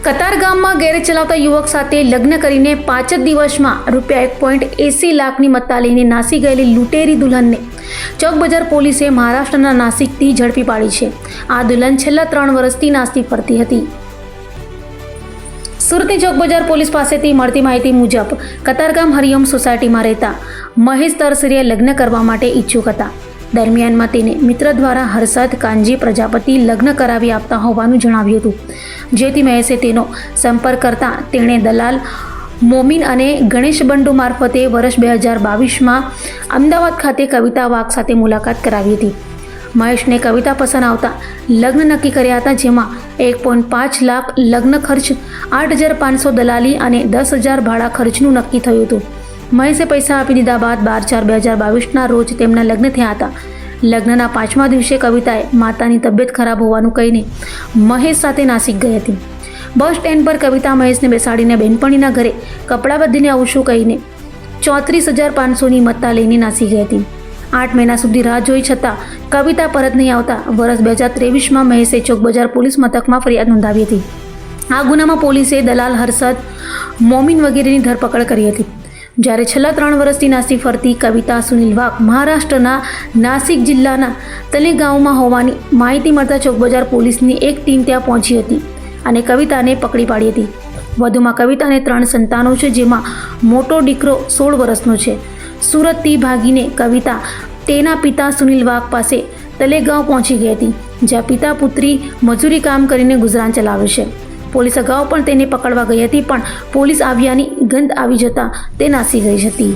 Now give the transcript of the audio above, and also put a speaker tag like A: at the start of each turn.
A: કતારગામમાં garage ચલાવતા યુવક સાથે લગ્ન કરીને 5 જ દિવસમાં ₹1.80 લાખની મત્તા લઈને નાસી ગયેલી લૂંટેરી દુલ્હનને ચોક બજાર પોલીસે મહારાષ્ટ્રના નાસિકથી ઝડપી પાડી છે. આ દુલ્હન છેલ્લા 3 વર્ષથી નાસતી ફરતી હતી. સુરતની ચોક બજાર પોલીસ પાસેથી મળતી માહિતી મુજબ કતારગામ હરિઓમ સોસાયટીમાં રહેતા મહેશ તરસરિયા લગ્ન કરવા માટે ઈચ્છુક હતા. દરમિયાનમાં તેને મિત્ર દ્વારા હર્ષદ કાનજી પ્રજાપતિ લગ્ન કરાવી આપતા હોવાનું જણાવ્યું હતું. જેથી મહેશે તેનો સંપર્ક કરતા તેણે દલાલ મોમીન અને ગણેશ બંડુ મારફતે વર્ષ 2022માં અમદાવાદ ખાતે કવિતા વાઘ સાથે મુલાકાત કરાવી હતી. મહેશને કવિતા પસંદ આવતા લગ્ન નક્કી કર્યા હતા, જેમાં 1.5 લાખ લગ્ન ખર્ચ, 8,500 દલાલી અને 10,000 ભાડા ખર્ચનું નક્કી થયું હતું. મહેશે પૈસા આપી દીધા બાદ 12/4/2022ના રોજ તેમના લગ્ન થયા હતા. લગ્નના 5મા દિવસે કવિતાએ માતાની તબિયત ખરાબ હોવાનું કહીને મહેશ સાથે નાસિક ગઈ હતી. બસ સ્ટેન્ડ પર કવિતા મહેશને બેસાડીને બહેનપણીના ઘરે કપડાં બદલીને આવશું કહીને 34,500ની મત્તા લઈને નાસી ગઈ હતી. 8 મહિના સુધી રાહ જોઈ છતાં કવિતા પરત નહીં આવતા વર્ષ 2023માં મહેશે ચોક બજાર પોલીસ મથકમાં ફરિયાદ નોંધાવી હતી. આ ગુનામાં પોલીસે દલાલ હર્ષદ, મોમીન વગેરેની ધરપકડ કરી હતી. જ્યારે છેલ્લા 3 વર્ષથી નાસી ફરતી કવિતા સુનિલ વાઘ મહારાષ્ટ્રના નાસિક જિલ્લાના તલેગાંવમાં હોવાની માહિતી મળતા ચોક બજાર પોલીસની એક ટીમ ત્યાં પહોંચી હતી અને કવિતાને પકડી પાડી હતી. વધુમાં કવિતાને 3 સંતાનો છે, જેમાં મોટો દીકરો 16 વર્ષનો છે. સુરતથી ભાગીને કવિતા તેના પિતા સુનિલ વાઘ પાસે તલેગાંવ પહોંચી ગઈ હતી, જ્યાં પિતા પુત્રી મજૂરી કામ કરીને ગુજરાન ચલાવે છે. પોલીસ અગાઉ પણ તેને પકડવા ગઈ હતી, પણ પોલીસ આવ્યાની ગંધ આવી જતાં તે નાસી ગઈ હતી.